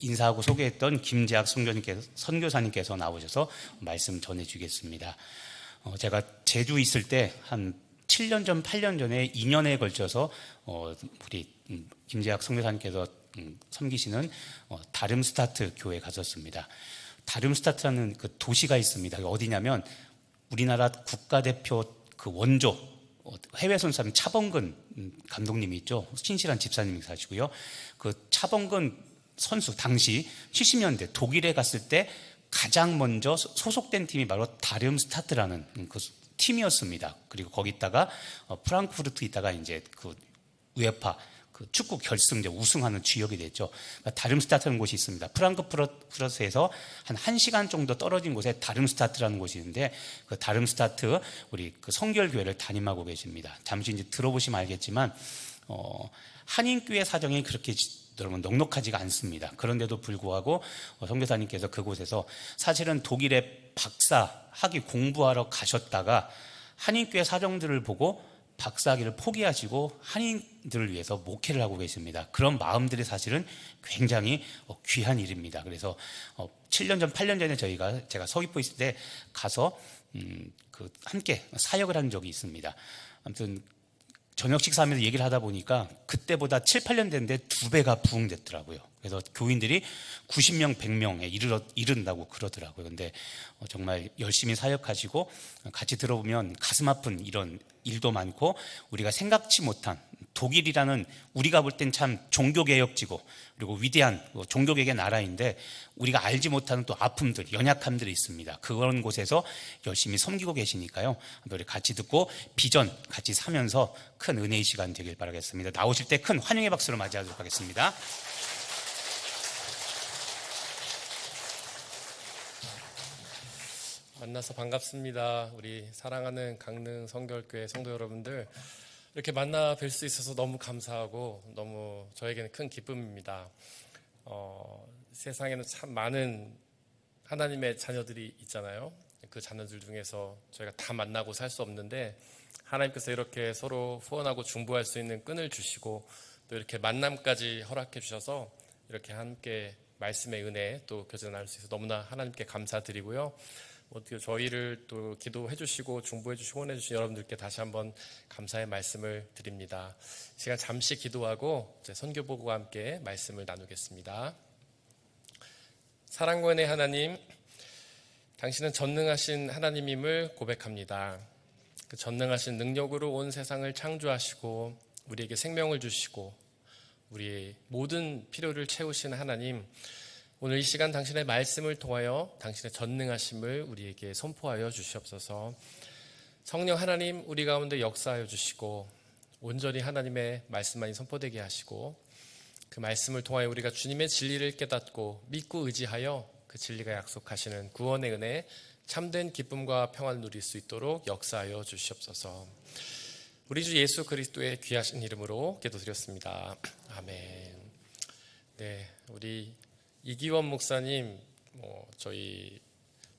인사하고 소개했던 김재학 선교사님께서 나오셔서 말씀 전해주겠습니다. 제가 제주 있을 때 한 7년 전, 8년 전에 2년에 걸쳐서 우리 김재학 선교사님께서 섬기시는 다름스타트 교회에 갔었습니다. 다름스타트라는 그 도시가 있습니다. 어디냐면 우리나라 국가대표 그 원조 해외 선수하면 차범근 감독님이 있죠. 신실한 집사님이 사시고요. 그 차범근 선수 당시 70년대 독일에 갔을 때 가장 먼저 소속된 팀이 바로 다름스타트라는 그 팀이었습니다. 그리고 거기다가 프랑크푸르트 있다가 이제 그 우에파 그 축구 결승 우승하는 주역이 됐죠. 그러니까 다름스타트라는 곳이 있습니다. 프랑크푸르트에서 한 1시간 정도 떨어진 곳에 다름스타트라는 곳이 있는데 그 다름스타트 우리 그 성결교회를 담임하고 계십니다. 잠시 이제 들어보시면 알겠지만 한인교회 사정이 그렇게 여러분 넉넉하지가 않습니다. 그런데도 불구하고 선교사님께서 그곳에서 사실은 독일에 박사 학위 공부하러 가셨다가 한인교회 사정들을 보고 박사학위를 포기하시고 한인들을 위해서 목회를 하고 계십니다. 그런 마음들이 사실은 굉장히 귀한 일입니다. 그래서 7년 전, 8년 전에 제가 서귀포 있을 때 가서 함께 사역을 한 적이 있습니다. 아무튼 저녁 식사하면서 얘기를 하다 보니까 그때보다 7, 8년 됐는데 2배가 부흥됐더라고요. 그래서 교인들이 90명, 100명에 이른다고 그러더라고요. 근데 정말 열심히 사역하시고 같이 들어보면 가슴 아픈 이런 일도 많고 우리가 생각지 못한 독일이라는 우리가 볼 땐 참 종교개혁지고 그리고 위대한 종교개혁의 나라인데 우리가 알지 못하는 또 아픔들, 연약함들이 있습니다. 그런 곳에서 열심히 섬기고 계시니까요. 우리 같이 듣고 비전 같이 사면서 큰 은혜의 시간 되길 바라겠습니다. 나오실 때 큰 환영의 박수로 맞이하도록 하겠습니다. 만나서 반갑습니다. 우리 사랑하는 강릉 성결교회 성도 여러분들, 이렇게 만나 뵐 수 있어서 너무 감사하고 너무 저에게는 큰 기쁨입니다. 세상에는 참 많은 하나님의 자녀들이 있잖아요. 그 자녀들 중에서 저희가 다 만나고 살 수 없는데 하나님께서 이렇게 서로 후원하고 중보할 수 있는 끈을 주시고 또 이렇게 만남까지 허락해 주셔서 이렇게 함께 말씀의 은혜 또 교제 나눌 수 있어서 너무나 하나님께 감사드리고요. 저희를 또 기도해 주시고 중보해 주시고 후원해 주신 여러분들께 다시 한번 감사의 말씀을 드립니다. 시간 잠시 기도하고 선교보고와 함께 말씀을 나누겠습니다. 사랑과 은혜의 하나님, 당신은 전능하신 하나님임을 고백합니다. 그 전능하신 능력으로 온 세상을 창조하시고 우리에게 생명을 주시고 우리의 모든 필요를 채우신 하나님, 오늘 이 시간 당신의 말씀을 통하여 당신의 전능하심을 우리에게 선포하여 주시옵소서. 성령 하나님, 우리 가운데 역사하여 주시고 온전히 하나님의 말씀만이 선포되게 하시고 그 말씀을 통하여 우리가 주님의 진리를 깨닫고 믿고 의지하여 그 진리가 약속하시는 구원의 은혜, 참된 기쁨과 평안을 누릴 수 있도록 역사하여 주시옵소서. 우리 주 예수 그리스도의 귀하신 이름으로 기도드렸습니다. 아멘. 네, 우리 이기원 목사님, 저희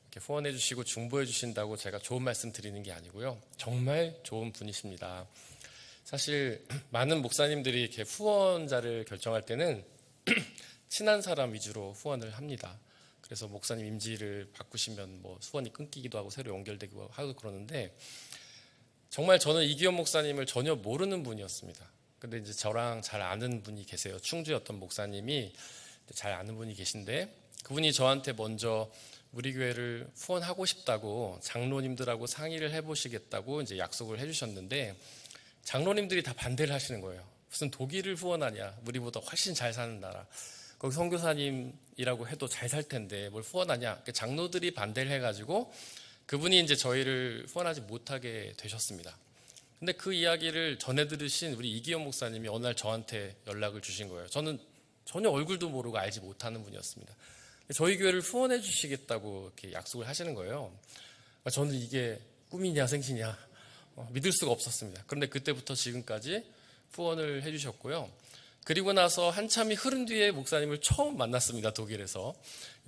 이렇게 후원해 주시고 중보해 주신다고 제가 좋은 말씀 드리는 게 아니고요. 정말 좋은 분이십니다. 사실 많은 목사님들이 이렇게 후원자를 결정할 때는 친한 사람 위주로 후원을 합니다. 그래서 목사님 임지를 바꾸시면 후원이 끊기기도 하고 새로 연결되기도 하고 그러는데 정말 저는 이기원 목사님을 전혀 모르는 분이었습니다. 근데 이제 저랑 잘 아는 분이 계세요. 충주의 어떤 목사님이 잘 아는 분이 계신데 그분이 저한테 먼저 우리 교회를 후원하고 싶다고 장로님들하고 상의를 해보시겠다고 이제 약속을 해주셨는데 장로님들이 다 반대를 하시는 거예요. 무슨 독일을 후원하냐? 우리보다 훨씬 잘 사는 나라. 거기 선교사님이라고 해도 잘 살 텐데 뭘 후원하냐? 장로들이 반대를 해가지고 그분이 이제 저희를 후원하지 못하게 되셨습니다. 근데 그 이야기를 전해 들으신 우리 이기현 목사님이 어느 날 저한테 연락을 주신 거예요. 저는 전혀 얼굴도 모르고 알지 못하는 분이었습니다. 저희 교회를 후원해 주시겠다고 이렇게 약속을 하시는 거예요. 저는 이게 꿈이냐 생시냐 믿을 수가 없었습니다. 그런데 그때부터 지금까지 후원을 해주셨고요. 그리고 나서 한참이 흐른 뒤에 목사님을 처음 만났습니다. 독일에서.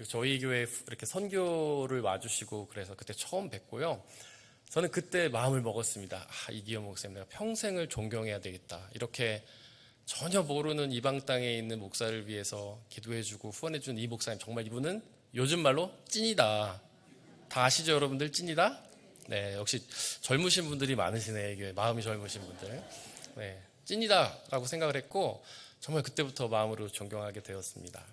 저희 교회에 이렇게 선교를 와주시고 그래서 그때 처음 뵙고요. 저는 그때 마음을 먹었습니다. 이기현 목사님 내가 평생을 존경해야 되겠다. 이렇게 전혀 모르는 이방 땅에 있는 목사를 위해서 기도해주고 후원해준 이 목사님, 정말 이분은 요즘 말로 찐이다. 다 아시죠, 여러분들? 찐이다? 네, 역시 젊으신 분들이 많으시네. 이게 마음이 젊으신 분들. 네, 찐이다라고 생각을 했고 정말 그때부터 마음으로 존경하게 되었습니다.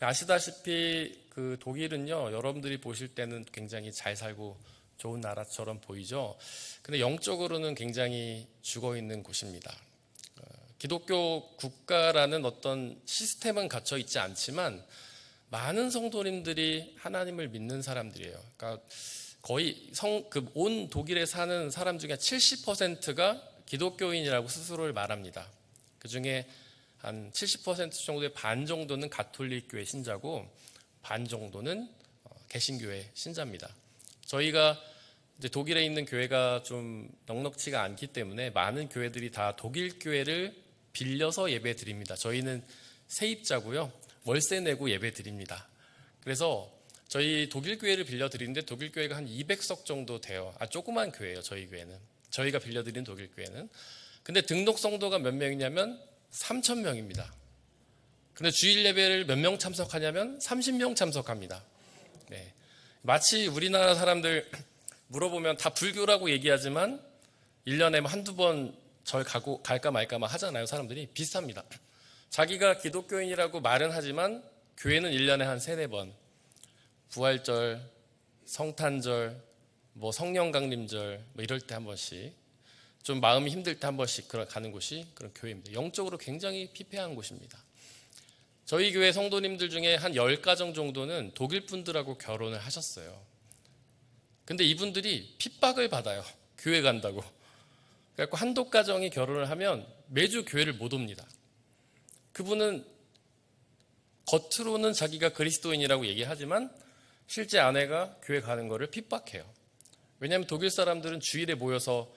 아시다시피 그 독일은요, 여러분들이 보실 때는 굉장히 잘 살고 좋은 나라처럼 보이죠. 근데 영적으로는 굉장히 죽어 있는 곳입니다. 기독교 국가라는 어떤 시스템은 갖춰 있지 않지만 많은 성도님들이 하나님을 믿는 사람들이에요. 그러니까 거의 온 독일에 사는 사람 중에 70%가 기독교인이라고 스스로를 말합니다. 그 중에 한 70% 정도의 반 정도는 가톨릭 교회 신자고 반 정도는 개신교회 신자입니다. 저희가 이제 독일에 있는 교회가 좀 넉넉치가 않기 때문에 많은 교회들이 다 독일 교회를 빌려서 예배 드립니다. 저희는 세입자고요. 월세 내고 예배 드립니다. 그래서 저희 독일 교회를 빌려 드리는데 독일 교회가 한 200석 정도 돼요. 조그만 교회예요. 저희 교회는. 저희가 빌려 드린 독일 교회는. 근데 등록 성도가 몇 명이냐면 3,000명입니다. 근데 주일 예배를 몇 명 참석하냐면 30명 참석합니다. 네. 마치 우리나라 사람들 물어보면 다 불교라고 얘기하지만 1년에 한두 번 절 갈까 말까만 하잖아요. 사람들이 비슷합니다. 자기가 기독교인이라고 말은 하지만 교회는 1년에 한 3-4번 부활절, 성탄절, 성령 강림절 이럴 때 한 번씩 좀 마음이 힘들 때 한 번씩 가는 곳이 그런 교회입니다. 영적으로 굉장히 피폐한 곳입니다. 저희 교회 성도님들 중에 한 10가정 정도는 독일 분들하고 결혼을 하셨어요. 근데 이분들이 핍박을 받아요. 교회 간다고. 그래서 한독 가정이 결혼을 하면 매주 교회를 못 옵니다. 그분은 겉으로는 자기가 그리스도인이라고 얘기하지만 실제 아내가 교회 가는 거를 핍박해요. 왜냐하면 독일 사람들은 주일에 모여서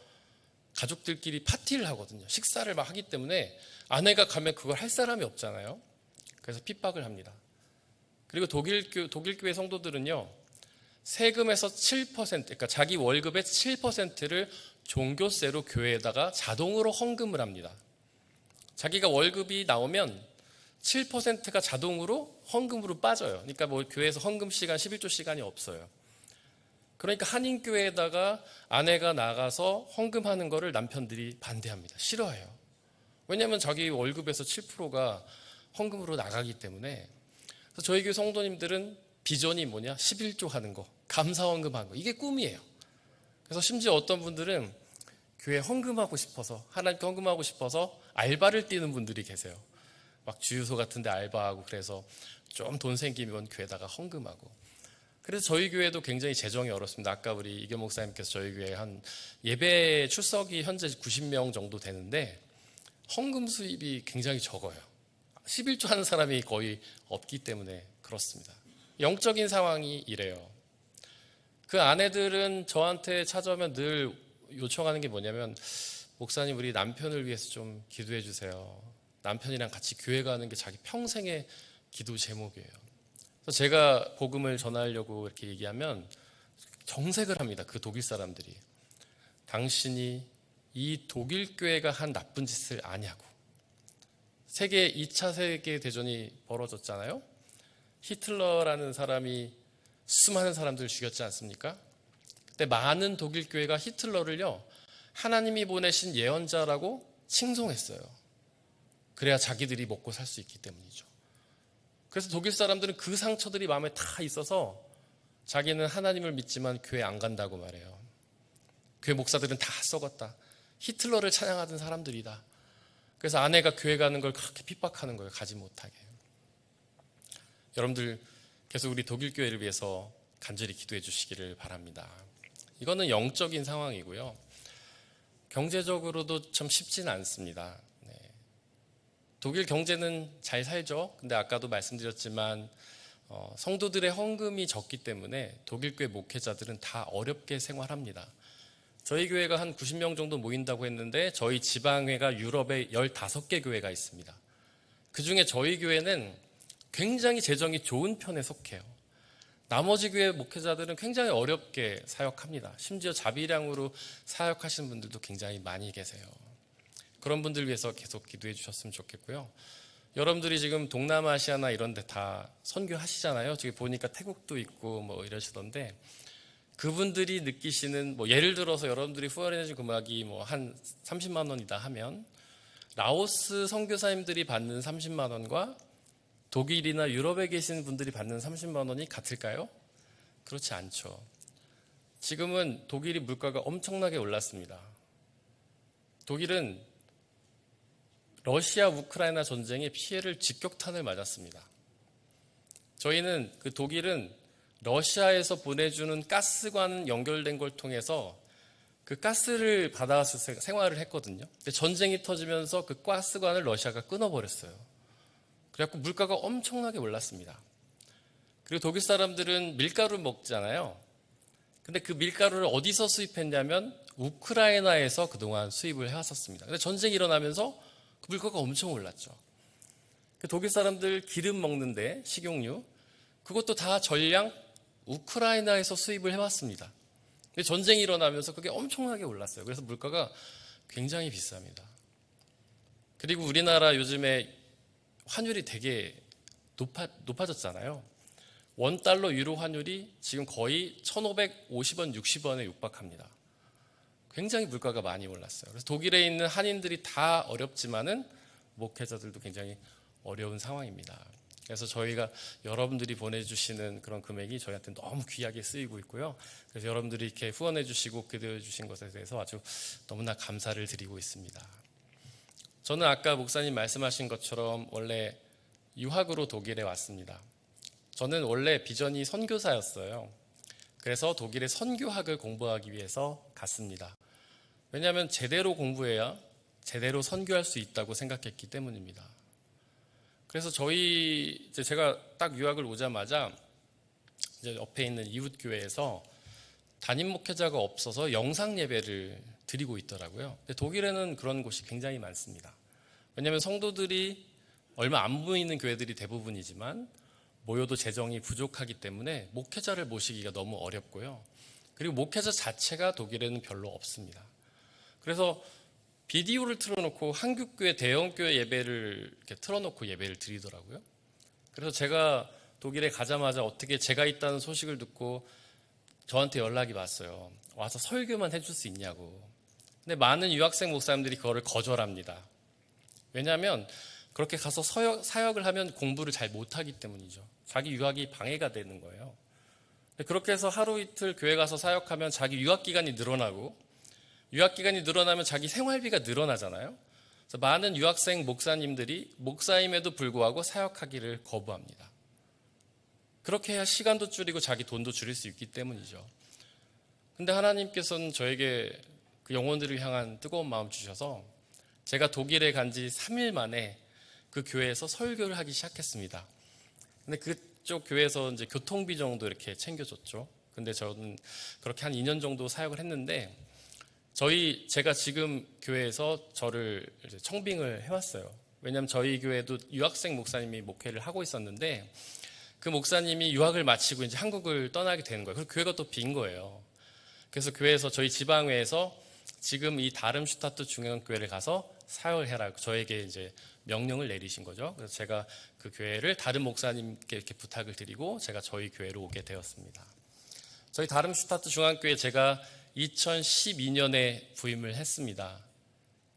가족들끼리 파티를 하거든요. 식사를 막 하기 때문에 아내가 가면 그걸 할 사람이 없잖아요. 그래서 핍박을 합니다. 그리고 독일 교회 성도들은요, 세금에서 7%, 그러니까 자기 월급의 7%를 종교세로 교회에다가 자동으로 헌금을 합니다. 자기가 월급이 나오면 7%가 자동으로 헌금으로 빠져요. 그러니까 교회에서 헌금 시간, 11조 시간이 없어요. 그러니까 한인교회에다가 아내가 나가서 헌금하는 거를 남편들이 반대합니다. 싫어해요. 왜냐하면 자기 월급에서 7%가 헌금으로 나가기 때문에. 그래서 저희 교회 성도님들은 비전이 뭐냐? 11조 하는 거, 감사헌금 하는 거. 이게 꿈이에요. 그래서 심지어 어떤 분들은 교회 헌금하고 싶어서, 하나님께 헌금하고 싶어서 알바를 뛰는 분들이 계세요. 막 주유소 같은 데 알바하고 그래서 좀 돈 생기면 교회에다가 헌금하고. 그래서 저희 교회도 굉장히 재정이 어렵습니다. 아까 우리 이교 목사님께서 저희 교회 한 예배 출석이 현재 90명 정도 되는데 헌금 수입이 굉장히 적어요. 11조 하는 사람이 거의 없기 때문에 그렇습니다. 영적인 상황이 이래요. 그 아내들은 저한테 찾아오면 늘 요청하는 게 뭐냐면, 목사님 우리 남편을 위해서 좀 기도해 주세요. 남편이랑 같이 교회 가는 게 자기 평생의 기도 제목이에요. 그래서 제가 복음을 전하려고 이렇게 얘기하면 정색을 합니다. 그 독일 사람들이. 당신이 이 독일 교회가 한 나쁜 짓을 아냐고. 2차 세계대전이 벌어졌잖아요. 히틀러라는 사람이 수많은 사람들을 죽였지 않습니까? 그때 많은 독일 교회가 히틀러를요, 하나님이 보내신 예언자라고 칭송했어요. 그래야 자기들이 먹고 살 수 있기 때문이죠. 그래서 독일 사람들은 그 상처들이 마음에 다 있어서 자기는 하나님을 믿지만 교회 안 간다고 말해요. 교회 목사들은 다 썩었다. 히틀러를 찬양하던 사람들이다. 그래서 아내가 교회 가는 걸 그렇게 핍박하는 거예요. 가지 못하게. 여러분들 계속 우리 독일 교회를 위해서 간절히 기도해 주시기를 바랍니다. 이거는 영적인 상황이고요. 경제적으로도 참 쉽지는 않습니다. 네. 독일 경제는 잘 살죠. 근데 아까도 말씀드렸지만 성도들의 헌금이 적기 때문에 독일 교회 목회자들은 다 어렵게 생활합니다. 저희 교회가 한 90명 정도 모인다고 했는데 저희 지방회가 유럽에 15개 교회가 있습니다. 그중에 저희 교회는 굉장히 재정이 좋은 편에 속해요. 나머지 교회 목회자들은 굉장히 어렵게 사역합니다. 심지어 자비량으로 사역하시는 분들도 굉장히 많이 계세요. 그런 분들 위해서 계속 기도해 주셨으면 좋겠고요. 여러분들이 지금 동남아시아나 이런 데 다 선교하시잖아요. 지금 보니까 태국도 있고 뭐 이러시던데, 그분들이 느끼시는, 뭐 예를 들어서 여러분들이 후원해 준 금액이 뭐 한 30만 원이다 하면 라오스 선교사님들이 받는 30만 원과 독일이나 유럽에 계신 분들이 받는 30만 원이 같을까요? 그렇지 않죠. 지금은 독일이 물가가 엄청나게 올랐습니다. 독일은 러시아 우크라이나 전쟁의 피해를 직격탄을 맞았습니다. 저희는 그 독일은 러시아에서 보내주는 가스관 연결된 걸 통해서 그 가스를 받아서 생활을 했거든요. 근데 전쟁이 터지면서 그 가스관을 러시아가 끊어버렸어요. 그래갖고 물가가 엄청나게 올랐습니다. 그리고 독일 사람들은 밀가루 먹잖아요. 근데 그 밀가루를 어디서 수입했냐면 우크라이나에서 그동안 수입을 해왔었습니다. 근데 전쟁이 일어나면서 그 물가가 엄청 올랐죠. 그 독일 사람들 기름 먹는데 식용유, 그것도 다 전량 우크라이나에서 수입을 해왔습니다. 근데 전쟁이 일어나면서 그게 엄청나게 올랐어요. 그래서 물가가 굉장히 비쌉니다. 그리고 우리나라 요즘에 환율이 되게 높아졌잖아요. 원달러 유로 환율이 지금 거의 1,550원, 60원에 육박합니다. 굉장히 물가가 많이 올랐어요. 그래서 독일에 있는 한인들이 다 어렵지만은 목회자들도 굉장히 어려운 상황입니다. 그래서 저희가 여러분들이 보내주시는 그런 금액이 저희한테 너무 귀하게 쓰이고 있고요. 그래서 여러분들이 이렇게 후원해 주시고 기도해 주신 것에 대해서 아주 너무나 감사를 드리고 있습니다. 저는 아까 목사님 말씀하신 것처럼 원래 유학으로 독일에 왔습니다. 저는 원래 비전이 선교사였어요. 그래서 독일의 선교학을 공부하기 위해서 갔습니다. 왜냐하면 제대로 공부해야 제대로 선교할 수 있다고 생각했기 때문입니다. 그래서 제가 딱 유학을 오자마자 이제 옆에 있는 이웃교회에서 담임 목회자가 없어서 영상 예배를 드리고 있더라고요. 근데 독일에는 그런 곳이 굉장히 많습니다. 왜냐하면 성도들이 얼마 안 보이는 교회들이 대부분이지만 모여도 재정이 부족하기 때문에 목회자를 모시기가 너무 어렵고요. 그리고 목회자 자체가 독일에는 별로 없습니다. 그래서 비디오를 틀어놓고 한국교회 대형교회 예배를 이렇게 틀어놓고 예배를 드리더라고요. 그래서 제가 독일에 가자마자 어떻게 제가 있다는 소식을 듣고 저한테 연락이 왔어요. 와서 설교만 해줄 수 있냐고. 근데 많은 유학생 목사님들이 그거를 거절합니다. 왜냐하면 그렇게 가서 사역을 하면 공부를 잘 못하기 때문이죠. 자기 유학이 방해가 되는 거예요. 그렇게 해서 하루 이틀 교회 가서 사역하면 자기 유학기간이 늘어나고, 유학기간이 늘어나면 자기 생활비가 늘어나잖아요. 그래서 많은 유학생 목사님들이 목사임에도 불구하고 사역하기를 거부합니다. 그렇게 해야 시간도 줄이고 자기 돈도 줄일 수 있기 때문이죠. 근데 하나님께서는 저에게 그 영혼들을 향한 뜨거운 마음 주셔서 제가 독일에 간 지 3일 만에 그 교회에서 설교를 하기 시작했습니다. 근데 그쪽 교회에서 이제 교통비 정도 이렇게 챙겨줬죠. 근데 저는 그렇게 한 2년 정도 사역을 했는데, 제가 지금 교회에서 저를 이제 청빙을 해왔어요. 왜냐하면 저희 교회도 유학생 목사님이 목회를 하고 있었는데, 그 목사님이 유학을 마치고 이제 한국을 떠나게 되는 거예요. 그리고 교회가 또 빈 거예요. 그래서 교회에서 저희 지방회에서 지금 이 다름슈타트 중앙교회를 가서 사역을 해라고 저에게 이제 명령을 내리신 거죠. 그래서 제가 그 교회를 다른 목사님께 이렇게 부탁을 드리고 제가 저희 교회로 오게 되었습니다. 저희 다름슈타트 중앙교회 제가 2012년에 부임을 했습니다.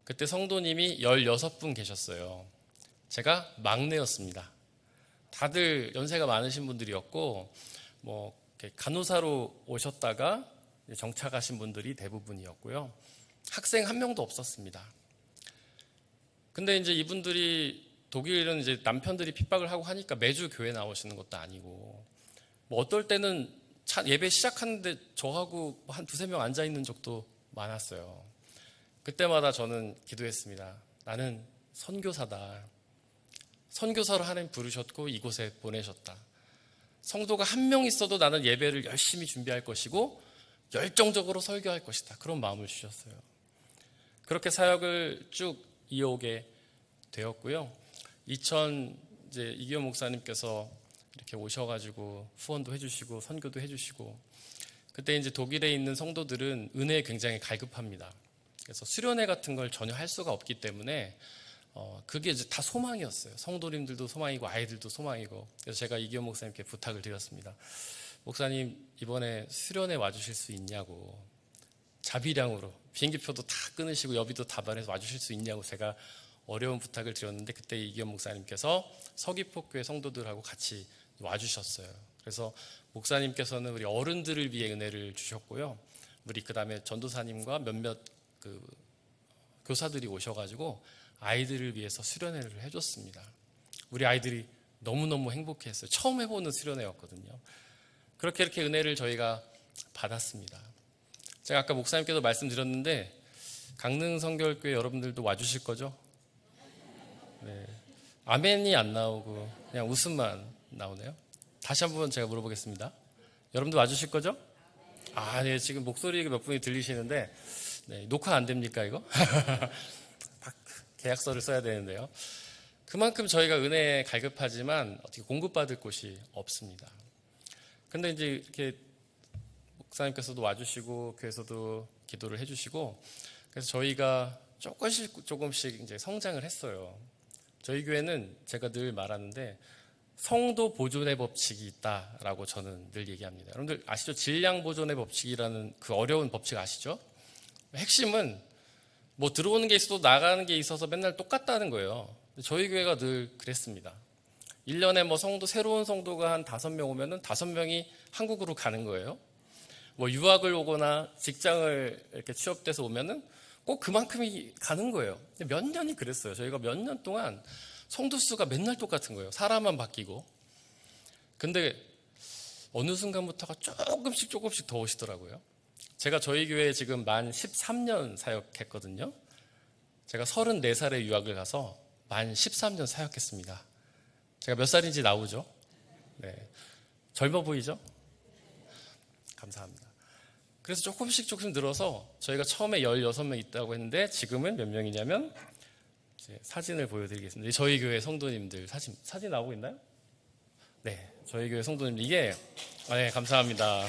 그때 성도님이 16분 계셨어요. 제가 막내였습니다. 다들 연세가 많으신 분들이었고, 뭐 간호사로 오셨다가 정착하신 분들이 대부분이었고요. 학생 한 명도 없었습니다. 근데 이제 이분들이 독일은 이제 남편들이 핍박을 하고 하니까 매주 교회 나오시는 것도 아니고, 뭐 어떨 때는 예배 시작하는데 저하고 한 두세 명 앉아 있는 적도 많았어요. 그때마다 저는 기도했습니다. 나는 선교사다. 선교사로 하나님 부르셨고 이곳에 보내셨다. 성도가 한 명 있어도 나는 예배를 열심히 준비할 것이고 열정적으로 설교할 것이다. 그런 마음을 주셨어요. 그렇게 사역을 쭉 이어오게 되었고요. 이제 이기호 목사님께서 이렇게 오셔가지고 후원도 해주시고 선교도 해주시고, 그때 이제 독일에 있는 성도들은 은혜에 굉장히 갈급합니다. 그래서 수련회 같은 걸 전혀 할 수가 없기 때문에 그게 이제 다 소망이었어요. 성도님들도 소망이고 아이들도 소망이고. 그래서 제가 이기현 목사님께 부탁을 드렸습니다. 목사님 이번에 수련회 와주실 수 있냐고, 자비량으로 비행기표도 다 끊으시고 여비도 다 발해서 와주실 수 있냐고 제가 어려운 부탁을 드렸는데, 그때 이기현 목사님께서 서귀포교회 성도들하고 같이 와주셨어요. 그래서 목사님께서는 우리 어른들을 위해 은혜를 주셨고요, 우리 그 다음에 전도사님과 몇몇 그 교사들이 오셔가지고 아이들을 위해서 수련회를 해줬습니다. 우리 아이들이 너무너무 행복해했어요. 처음 해보는 수련회였거든요. 그렇게 이렇게 은혜를 저희가 받았습니다. 제가 아까 목사님께도 말씀드렸는데 강릉 성결교회 여러분들도 와주실 거죠? 네. 아멘이 안 나오고 그냥 웃음만 나오네요. 다시 한번 제가 물어보겠습니다. 여러분도 와주실 거죠? 아, 네. 지금 목소리 몇 분이 들리시는데, 네, 녹화 안 됩니까 이거? 계약서를 써야 되는데요. 그만큼 저희가 은혜에 갈급하지만 어떻게 공급받을 곳이 없습니다. 근데 이제 이렇게 목사님께서도 와주시고 교회에서도 기도를 해주시고, 그래서 저희가 조금씩 이제 성장을 했어요. 저희 교회는 제가 늘 말하는데 성도 보존의 법칙이 있다라고 저는 늘 얘기합니다. 여러분들 아시죠? 질량 보존의 법칙이라는 그 어려운 법칙 아시죠? 핵심은 뭐 들어오는 게 있어도 나가는 게 있어서 맨날 똑같다는 거예요. 저희 교회가 늘 그랬습니다. 1년에 뭐 새로운 성도가 한 5명 오면은 5명이 한국으로 가는 거예요. 뭐 유학을 오거나 직장을 이렇게 취업돼서 오면은 꼭 그만큼이 가는 거예요. 몇 년이 그랬어요. 저희가 몇 년 동안 성도 수가 맨날 똑같은 거예요. 사람만 바뀌고. 근데 어느 순간부터가 조금씩 더 오시더라고요. 제가 저희 교회에 지금 만 13년 사역했거든요. 제가 34살에 유학을 가서 만 13년 사역했습니다. 제가 몇 살인지 나오죠? 네. 젊어 보이죠? 감사합니다. 그래서 조금씩 늘어서 저희가 처음에 16명 있다고 했는데 지금은 몇 명이냐면, 사진을 보여드리겠습니다. 저희 교회 성도님들 사진 나오고 있나요? 네, 저희 교회 성도님들 이게 네, 감사합니다.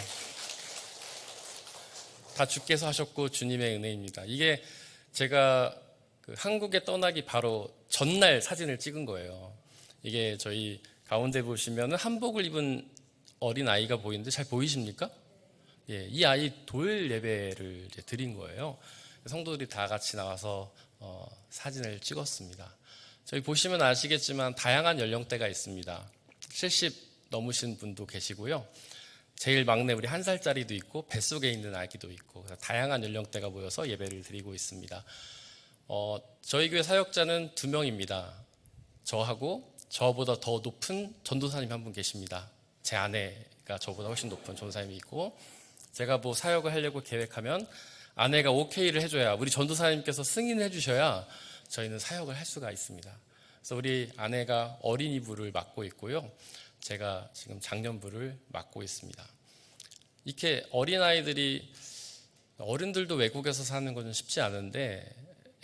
다 주께서 하셨고 주님의 은혜입니다. 이게 제가 그 한국에 떠나기 바로 전날 사진을 찍은 거예요. 이게 저희 가운데 보시면은 한복을 입은 어린 아이가 보이는데 잘 보이십니까? 예, 이 아이 돌 예배를 이제 드린 거예요. 성도들이 다 같이 나와서 사진을 찍었습니다. 저희 보시면 아시겠지만 다양한 연령대가 있습니다. 70 넘으신 분도 계시고요. 제일 막내 우리 1살짜리도 있고 뱃속에 있는 아기도 있고, 다양한 연령대가 모여서 예배를 드리고 있습니다. 저희 교회 사역자는 2명입니다. 저하고 저보다 더 높은 전도사님 한 분 계십니다. 제 아내가 저보다 훨씬 높은 전도사님이 있고, 제가 뭐 사역을 하려고 계획하면 아내가 오케이를 해줘야, 우리 전도사님께서 승인을 해주셔야 저희는 사역을 할 수가 있습니다. 그래서 우리 아내가 어린이부를 맡고 있고요. 제가 지금 장년부를 맡고 있습니다. 이렇게 어린아이들이, 어른들도 외국에서 사는 건 쉽지 않은데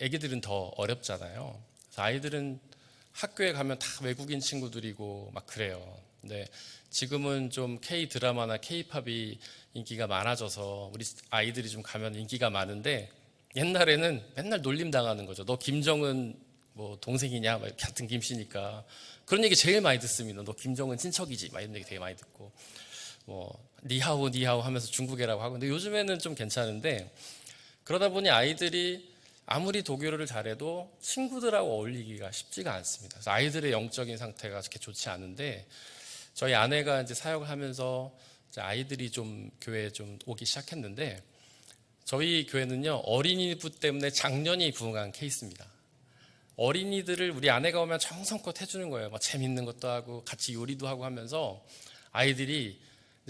아기들은 더 어렵잖아요. 그래서 아이들은 학교에 가면 다 외국인 친구들이고 막 그래요. 근데 지금은 좀 K-드라마나 K-팝이 인기가 많아져서 우리 아이들이 좀 가면 인기가 많은데, 옛날에는 맨날 놀림 당하는 거죠. 너 김정은 뭐 동생이냐? 막 같은 김씨니까. 그런 얘기 제일 많이 듣습니다. 너 김정은 친척이지? 막 이런 얘기 되게 많이 듣고. 뭐 니하오 하면서 중국애라고 하고. 근데 요즘에는 좀 괜찮은데, 그러다 보니 아이들이 아무리 독일어를 잘해도 친구들하고 어울리기가 쉽지가 않습니다. 그래서 아이들의 영적인 상태가 그렇게 좋지 않은데, 저희 아내가 이제 사역을 하면서 이제 아이들이 좀 교회에 좀 오기 시작했는데, 저희 교회는요 어린이부 때문에 작년이 부흥한 케이스입니다. 어린이들을 우리 아내가 오면 정성껏 해주는 거예요. 막 재밌는 것도 하고 같이 요리도 하고 하면서 아이들이,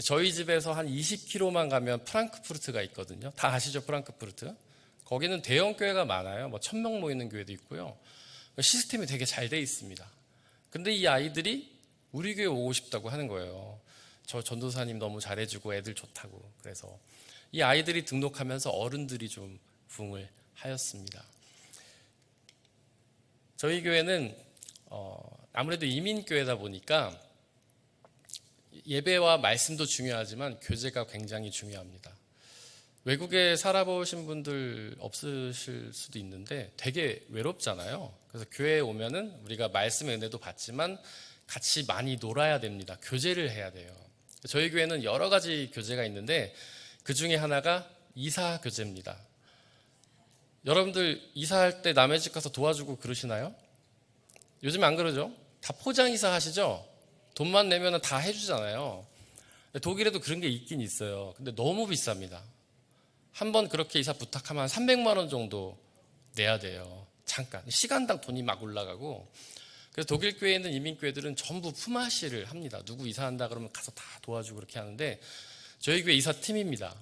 저희 집에서 한 20km만 가면 프랑크푸르트가 있거든요. 다 아시죠? 프랑크푸르트. 거기는 대형 교회가 많아요. 뭐 1000명 모이는 교회도 있고요. 시스템이 되게 잘 돼 있습니다. 근데 이 아이들이 우리 교회 오고 싶다고 하는 거예요. 저 전도사님 너무 잘해주고 애들 좋다고. 그래서 이 아이들이 등록하면서 어른들이 좀 부흥을 하였습니다. 저희 교회는 아무래도 이민교회다 보니까 예배와 말씀도 중요하지만 교제가 굉장히 중요합니다. 외국에 살아보신 분들 없으실 수도 있는데 되게 외롭잖아요. 그래서 교회에 오면은 우리가 말씀의 은혜도 받지만 같이 많이 놀아야 됩니다. 교제를 해야 돼요. 저희 교회는 여러 가지 교제가 있는데 그 중에 하나가 이사 교제입니다. 여러분들 이사할 때 남의 집 가서 도와주고 그러시나요? 요즘 안 그러죠? 다 포장 이사 하시죠? 돈만 내면 다 해주잖아요. 독일에도 그런 게 있긴 있어요. 근데 너무 비쌉니다. 한 번 그렇게 이사 부탁하면 한 300만 원 정도 내야 돼요. 잠깐 시간당 돈이 막 올라가고. 그래서 독일 교회에 있는 이민교회들은 전부 품앗이를 합니다. 누구 이사한다 그러면 가서 다 도와주고 그렇게 하는데 저희 교회 이사팀입니다.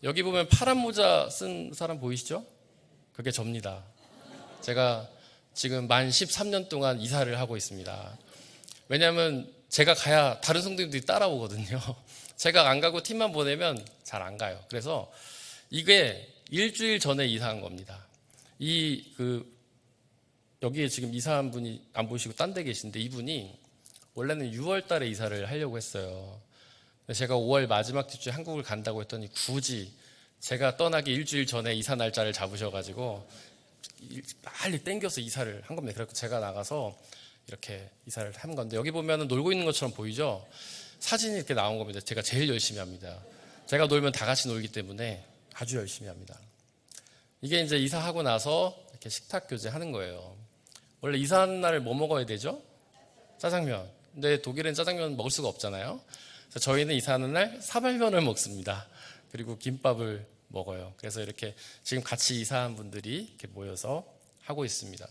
여기 보면 파란 모자 쓴 사람 보이시죠? 그게 접니다. 제가 지금 만 13년 동안 이사를 하고 있습니다. 왜냐하면 제가 가야 다른 성도님들이 따라오거든요. 제가 안 가고 팀만 보내면 잘 안 가요. 그래서 이게 일주일 전에 이사한 겁니다. 여기에 지금 이사한 분이 안 보시고 딴 데 계신데 이분이 원래는 6월 달에 이사를 하려고 했어요. 제가 5월 마지막 주에 한국을 간다고 했더니 굳이 제가 떠나기 일주일 전에 이사 날짜를 잡으셔가지고 빨리 땡겨서 이사를 한 겁니다. 그래서 제가 나가서 이렇게 이사를 한 건데 여기 보면 놀고 있는 것처럼 보이죠? 사진이 이렇게 나온 겁니다. 제가 제일 열심히 합니다. 제가 놀면 다 같이 놀기 때문에 아주 열심히 합니다. 이게 이제 이사하고 나서 이렇게 식탁 교제 하는 거예요. 원래 이사하는 날 뭐 먹어야 되죠? 짜장면. 근데 독일엔 짜장면 먹을 수가 없잖아요. 그래서 저희는 이사하는 날 사발면을 먹습니다. 그리고 김밥을 먹어요. 그래서 이렇게 지금 같이 이사한 분들이 이렇게 모여서 하고 있습니다.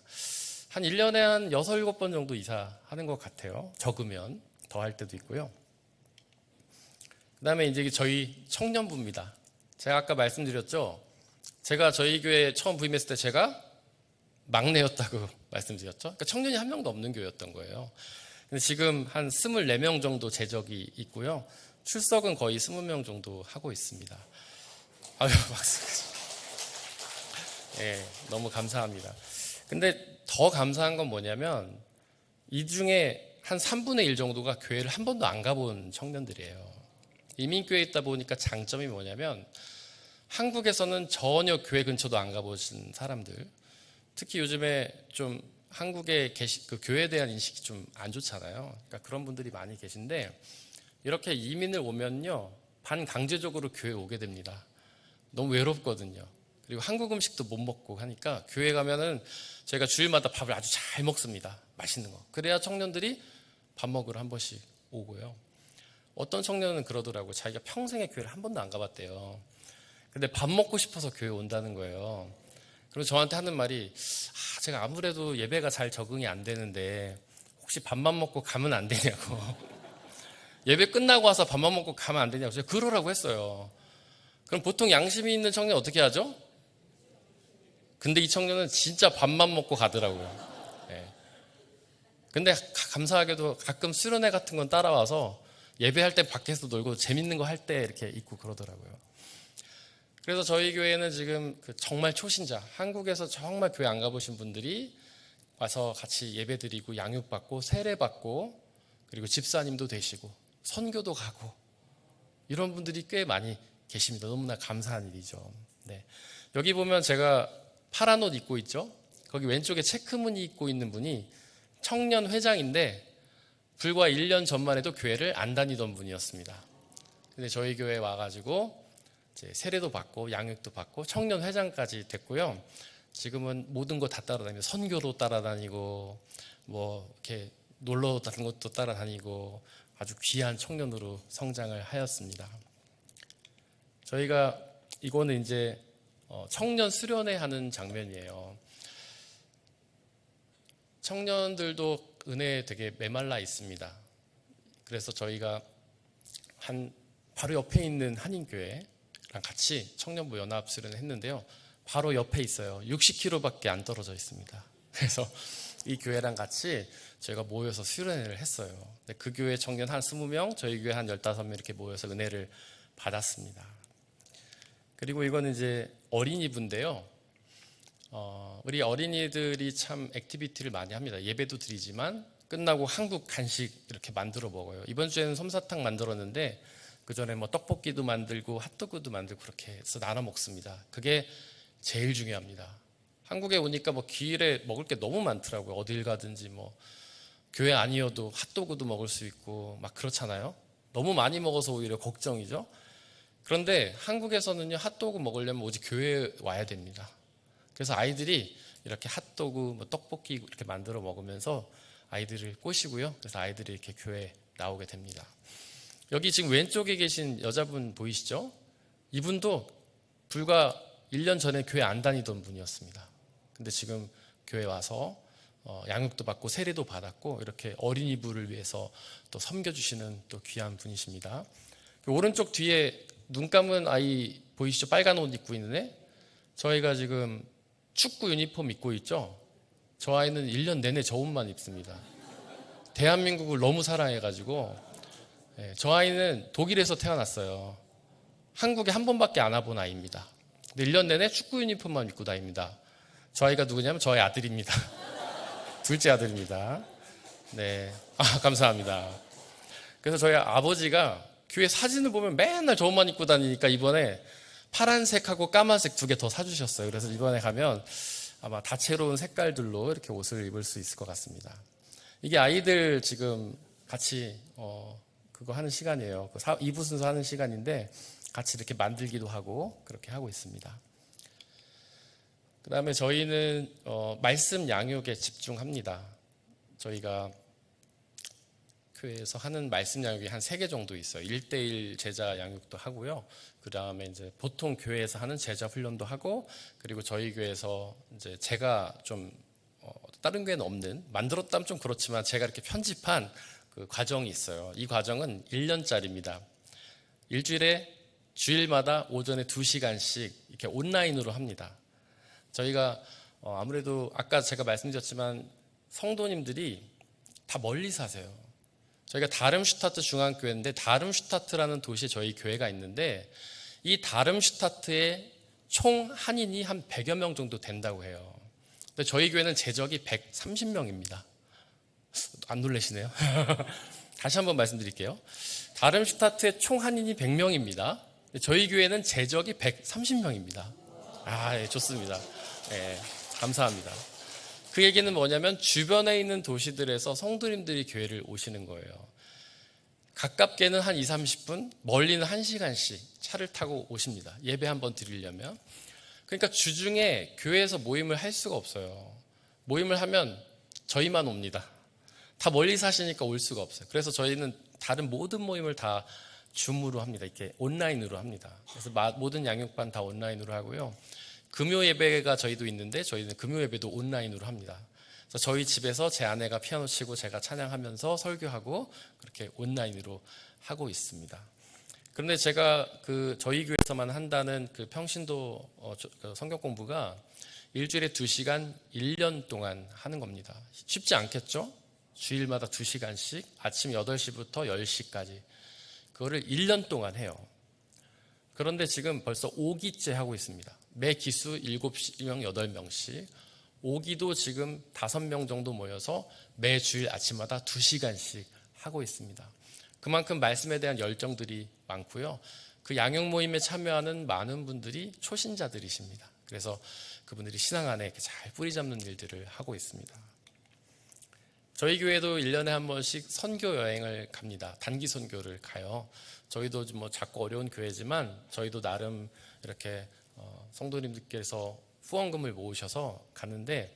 한 1년에 한 6, 7번 정도 이사하는 것 같아요. 적으면 더 할 때도 있고요. 그 다음에 이제 저희 청년부입니다. 제가 아까 말씀드렸죠. 제가 저희 교회에 처음 부임했을 때 제가 막내였다고 말씀드렸죠. 그러니까 청년이 한 명도 없는 교회였던 거예요. 근데 지금 한 24명 정도 재적이 있고요. 출석은 거의 20명 정도 하고 있습니다. 아유, 박수. 예, 너무 감사합니다. 근데 더 감사한 건 뭐냐면 이 중에 한 3분의 1 정도가 교회를 한 번도 안 가본 청년들이에요. 이민교회에 있다 보니까 장점이 뭐냐면 한국에서는 전혀 교회 근처도 안 가보신 사람들, 특히 요즘에 좀 한국의 그 교회에 대한 인식이 좀 안 좋잖아요. 그러니까 그런 분들이 많이 계신데 이렇게 이민을 오면요 반강제적으로 교회에 오게 됩니다. 너무 외롭거든요. 그리고 한국 음식도 못 먹고 하니까 교회 가면은 저희가 주일마다 밥을 아주 잘 먹습니다. 맛있는 거. 그래야 청년들이 밥 먹으러 한 번씩 오고요. 어떤 청년은 그러더라고요. 자기가 평생에 교회를 한 번도 안 가봤대요. 근데 밥 먹고 싶어서 교회 온다는 거예요. 그리고 저한테 하는 말이 제가 아무래도 예배가 잘 적응이 안 되는데 혹시 밥만 먹고 가면 안 되냐고. 예배 끝나고 와서 밥만 먹고 가면 안 되냐고. 제가 그러라고 했어요. 그럼 보통 양심이 있는 청년 어떻게 하죠? 근데 이 청년은 진짜 밥만 먹고 가더라고요. 네. 근데 감사하게도 가끔 수련회 같은 건 따라와서 예배할 때 밖에서 놀고 재밌는 거 할 때 이렇게 있고 그러더라고요. 그래서 저희 교회는 지금 정말 초신자, 한국에서 정말 교회 안 가보신 분들이 와서 같이 예배 드리고 양육받고 세례받고 그리고 집사님도 되시고 선교도 가고 이런 분들이 꽤 많이 계십니다. 너무나 감사한 일이죠. 네. 여기 보면 제가 파란 옷 입고 있죠. 거기 왼쪽에 체크무늬 입고 있는 분이 청년 회장인데 불과 1년 전만 해도 교회를 안 다니던 분이었습니다. 근데 저희 교회에 와가지고 이제 세례도 받고 양육도 받고 청년 회장까지 됐고요. 지금은 모든 거 다 따라다니고 선교도 따라다니고 뭐 이렇게 놀러 다니는 것도 따라다니고 아주 귀한 청년으로 성장을 하였습니다. 저희가 이거는 이제 청년 수련회 하는 장면이에요. 청년들도 은혜에 되게 메말라 있습니다. 그래서 저희가 바로 옆에 있는 한인교회랑 같이 청년부 연합 수련을 했는데요. 바로 옆에 있어요. 60km밖에 안 떨어져 있습니다. 그래서 이 교회랑 같이 저희가 모여서 수련회를 했어요. 그 교회 청년 한 20명, 저희 교회 한 15명 이렇게 모여서 은혜를 받았습니다. 그리고 이거는 이제 어린이부인데요. 우리 어린이들이 참 액티비티를 많이 합니다. 예배도 드리지만 끝나고 한국 간식 이렇게 만들어 먹어요. 이번 주에는 솜사탕 만들었는데 그전에 뭐 떡볶이도 만들고 핫도그도 만들고 그렇게 해서 나눠 먹습니다. 그게 제일 중요합니다. 한국에 오니까 뭐 길에 먹을 게 너무 많더라고요. 어딜 가든지 뭐 교회 아니어도 핫도그도 먹을 수 있고 막 그렇잖아요. 너무 많이 먹어서 오히려 걱정이죠. 그런데 한국에서는요, 핫도그 먹으려면 오직 교회에 와야 됩니다. 그래서 아이들이 이렇게 핫도그, 뭐 떡볶이 이렇게 만들어 먹으면서 아이들을 꼬시고요. 그래서 아이들이 이렇게 교회에 나오게 됩니다. 여기 지금 왼쪽에 계신 여자분 보이시죠? 이분도 불과 1년 전에 교회 안 다니던 분이었습니다. 근데 지금 교회 와서 양육도 받고 세례도 받았고 이렇게 어린이부를 위해서 또 섬겨주시는 또 귀한 분이십니다. 오른쪽 뒤에 눈 감은 아이 보이시죠? 빨간 옷 입고 있는 애. 저희가 지금 축구 유니폼 입고 있죠? 저 아이는 1년 내내 저 옷만 입습니다. 대한민국을 너무 사랑해가지고 저 아이는 독일에서 태어났어요. 한국에 한 번밖에 안 와본 아이입니다. 근데 1년 내내 축구 유니폼만 입고 다닙니다. 저 아이가 누구냐면 저의 아들입니다. 둘째 아들입니다. 네, 감사합니다. 그래서 저희 아버지가 교회 사진을 보면 맨날 저 옷만 입고 다니니까 이번에 파란색하고 까만색 2개 더 사주셨어요. 그래서 이번에 가면 아마 다채로운 색깔들로 이렇게 옷을 입을 수 있을 것 같습니다. 이게 아이들 지금 같이 그거 하는 시간이에요. 2부 순서 하는 시간인데 같이 이렇게 만들기도 하고 그렇게 하고 있습니다. 그 다음에 저희는 말씀 양육에 집중합니다. 저희가 교회에서 하는 말씀 양육이 한 3개 정도 있어요. 1:1 제자 양육도 하고요. 그 다음에 이제 보통 교회에서 하는 제자 훈련도 하고, 그리고 저희 교회에서 이제 제가 좀 다른 교회는 없는, 만들었다면 좀 그렇지만 제가 이렇게 편집한 그 과정이 있어요. 이 과정은 1년짜리입니다. 일주일에 주일마다 오전에 2시간씩 이렇게 온라인으로 합니다. 저희가 아무래도 아까 제가 말씀드렸지만 성도님들이 다 멀리 사세요. 저희가 다름슈타트 중앙교회인데 다름슈타트라는 도시에 저희 교회가 있는데 이 다름슈타트의 총 한인이 한 100여 명 정도 된다고 해요. 근데 저희 교회는 재적이 130명입니다. 안 놀라시네요. 다시 한번 말씀드릴게요. 다름슈타트의 총 한인이 100명입니다. 저희 교회는 재적이 130명입니다. 예, 좋습니다. 예, 감사합니다. 그 얘기는 뭐냐면 주변에 있는 도시들에서 성도님들이 교회를 오시는 거예요. 가깝게는 한 20, 30분, 멀리는 1시간씩 차를 타고 오십니다. 예배 한번 드리려면. 그러니까 주중에 교회에서 모임을 할 수가 없어요. 모임을 하면 저희만 옵니다. 다 멀리 사시니까 올 수가 없어요. 그래서 저희는 다른 모든 모임을 다 줌으로 합니다. 이렇게 온라인으로 합니다. 그래서 모든 양육반 다 온라인으로 하고요. 금요 예배가 저희도 있는데 저희는 금요 예배도 온라인으로 합니다. 그래서 저희 집에서 제 아내가 피아노 치고 제가 찬양하면서 설교하고 그렇게 온라인으로 하고 있습니다. 그런데 제가 저희 교회에서만 한다는 그 평신도 성경 공부가 일주일에 2시간 1년 동안 하는 겁니다. 쉽지 않겠죠? 주일마다 2시간씩 아침 8시부터 10시까지 그거를 1년 동안 해요. 그런데 지금 벌써 5기째 하고 있습니다. 매 기수 7명, 8명씩 5기도 지금 5명 정도 모여서 매 주일 아침마다 2시간씩 하고 있습니다. 그만큼 말씀에 대한 열정들이 많고요. 그 양육 모임에 참여하는 많은 분들이 초신자들이십니다. 그래서 그분들이 신앙 안에 이렇게 잘 뿌리 잡는 일들을 하고 있습니다. 저희 교회도 1년에 한 번씩 선교 여행을 갑니다. 단기 선교를 가요. 저희도 뭐 작고 어려운 교회지만 저희도 나름 이렇게 성도님들께서 후원금을 모으셔서 가는데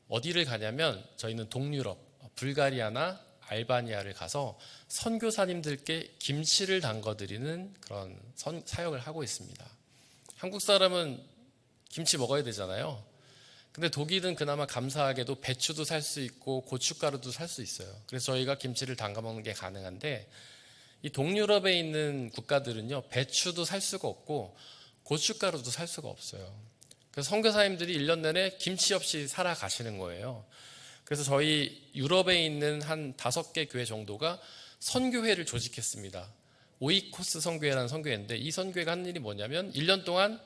어디를 가냐면 저희는 동유럽, 불가리아나 알바니아를 가서 선교사님들께 김치를 담궈드리는 그런 사역을 하고 있습니다. 한국 사람은 김치 먹어야 되잖아요. 근데 독일은 그나마 감사하게도 배추도 살 수 있고 고춧가루도 살 수 있어요. 그래서 저희가 김치를 담가 먹는 게 가능한데 이 동유럽에 있는 국가들은요, 배추도 살 수가 없고 고춧가루도 살 수가 없어요. 그래서 선교사님들이 1년 내내 김치 없이 살아가시는 거예요. 그래서 저희 유럽에 있는 한 5개 교회 정도가 선교회를 조직했습니다. 오이코스 선교회라는 선교회인데 이 선교회가 하는 일이 뭐냐면 1년 동안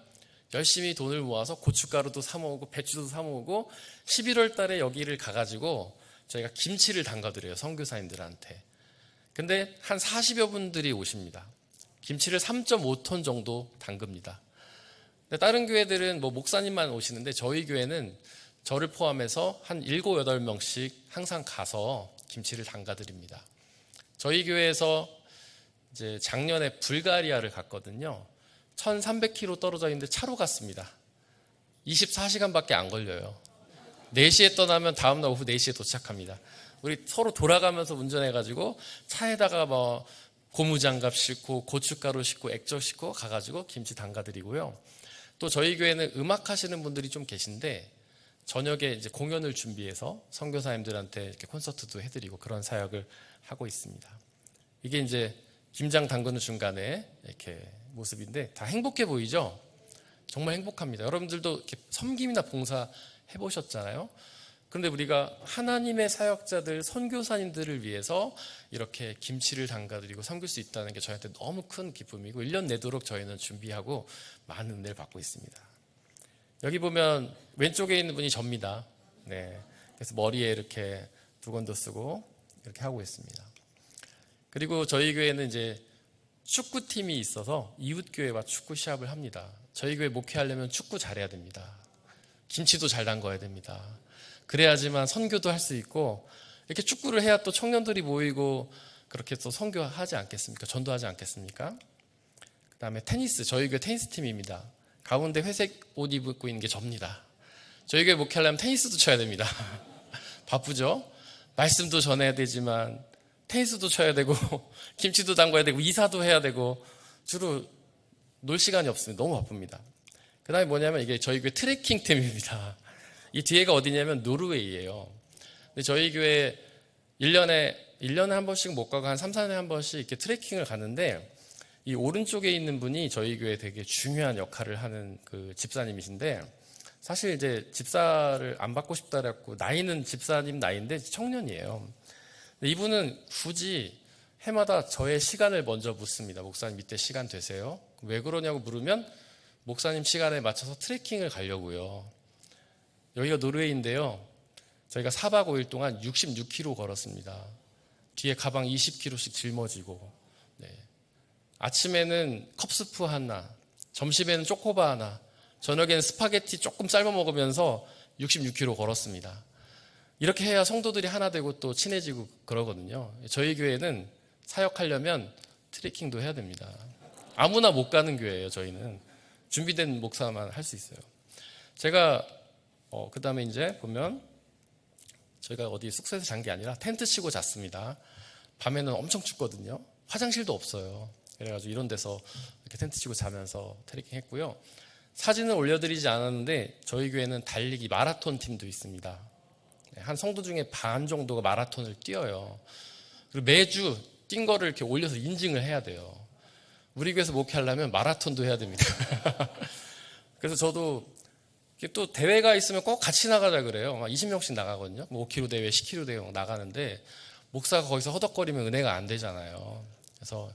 열심히 돈을 모아서 고춧가루도 사 모으고 배추도 사 모으고 11월 달에 여기를 가가지고 저희가 김치를 담가드려요. 선교사님들한테. 근데 한 40여 분들이 오십니다. 김치를 3.5톤 정도 담급니다. 근데 다른 교회들은 뭐 목사님만 오시는데 저희 교회는 저를 포함해서 한 7, 8명씩 항상 가서 김치를 담가드립니다. 저희 교회에서 이제 작년에 불가리아를 갔거든요. 1300km 떨어져 있는데 차로 갔습니다. 24시간밖에 안 걸려요. 4시에 떠나면 다음날 오후 4시에 도착합니다. 우리 서로 돌아가면서 운전해가지고 차에다가 뭐 고무장갑 싣고 고춧가루 싣고 액젓 싣고 가가지고 김치 담가드리고요. 또 저희 교회는 음악 하시는 분들이 좀 계신데 저녁에 이제 공연을 준비해서 선교사님들한테 이렇게 콘서트도 해드리고 그런 사역을 하고 있습니다. 이게 이제 김장 담그는 중간에 이렇게 모습인데 다 행복해 보이죠? 정말 행복합니다. 여러분들도 이렇게 섬김이나 봉사 해보셨잖아요. 그런데 우리가 하나님의 사역자들, 선교사님들을 위해서 이렇게 김치를 담가드리고 섬길 수 있다는 게 저희한테 너무 큰 기쁨이고 1년 내도록 저희는 준비하고 많은 은혜를 받고 있습니다. 여기 보면 왼쪽에 있는 분이 접니다. 네, 그래서 머리에 이렇게 두건도 쓰고 이렇게 하고 있습니다. 그리고 저희 교회는 이제 축구팀이 있어서 이웃교회와 축구 시합을 합니다. 저희 교회 목회하려면 축구 잘해야 됩니다. 김치도 잘 담궈야 됩니다. 그래야지만 선교도 할 수 있고 이렇게 축구를 해야 또 청년들이 모이고 그렇게 또 선교하지 않겠습니까? 전도하지 않겠습니까? 그 다음에 테니스, 저희 교회 테니스 팀입니다. 가운데 회색 옷 입고 있는 게 접니다. 저희 교회 목회하려면 테니스도 쳐야 됩니다. 바쁘죠? 말씀도 전해야 되지만 테니스도 쳐야 되고 김치도 담궈야 되고 이사도 해야 되고 주로 놀 시간이 없습니다. 너무 바쁩니다. 그 다음에 뭐냐면 이게 저희 교회 트레킹 팀입니다. 이 뒤에가 어디냐면 노르웨이예요. 근데 저희 교회 1년에 한 번씩 못 가고 한 3, 4년에 한 번씩 이렇게 트레킹을 가는데 이 오른쪽에 있는 분이 저희 교회 되게 중요한 역할을 하는 그 집사님이신데 사실 이제 집사를 안 받고 싶다 그래갖고 나이는 집사님 나이인데 청년이에요. 이분은 굳이 해마다 저의 시간을 먼저 묻습니다. 목사님 이때 시간 되세요? 왜 그러냐고 물으면 목사님 시간에 맞춰서 트레킹을 가려고요. 여기가 노르웨이인데요. 저희가 4박 5일 동안 66km 걸었습니다. 뒤에 가방 20kg씩 짊어지고 네. 아침에는 컵스프 하나, 점심에는 초코바 하나, 저녁에는 스파게티 조금 삶아 먹으면서 66km 걸었습니다. 이렇게 해야 성도들이 하나 되고 또 친해지고 그러거든요. 저희 교회는 사역하려면 트레킹도 해야 됩니다. 아무나 못 가는 교회예요. 저희는 준비된 목사만 할 수 있어요. 제가 그 다음에 이제 보면 저희가 어디 숙소에서 잔 게 아니라 텐트 치고 잤습니다. 밤에는 엄청 춥거든요. 화장실도 없어요. 그래가지고 이런 데서 이렇게 텐트 치고 자면서 트레킹 했고요. 사진을 올려드리지 않았는데 저희 교회는 달리기 마라톤 팀도 있습니다. 한 성도 중에 반 정도가 마라톤을 뛰어요. 그리고 매주 뛴 거를 이렇게 올려서 인증을 해야 돼요. 우리 교회에서 목회하려면 마라톤도 해야 됩니다. 그래서 저도 또 대회가 있으면 꼭 같이 나가자 그래요. 막 20명씩 나가거든요. 5km 대회, 10km 대회 나가는데 목사가 거기서 허덕거리면 은혜가 안 되잖아요. 그래서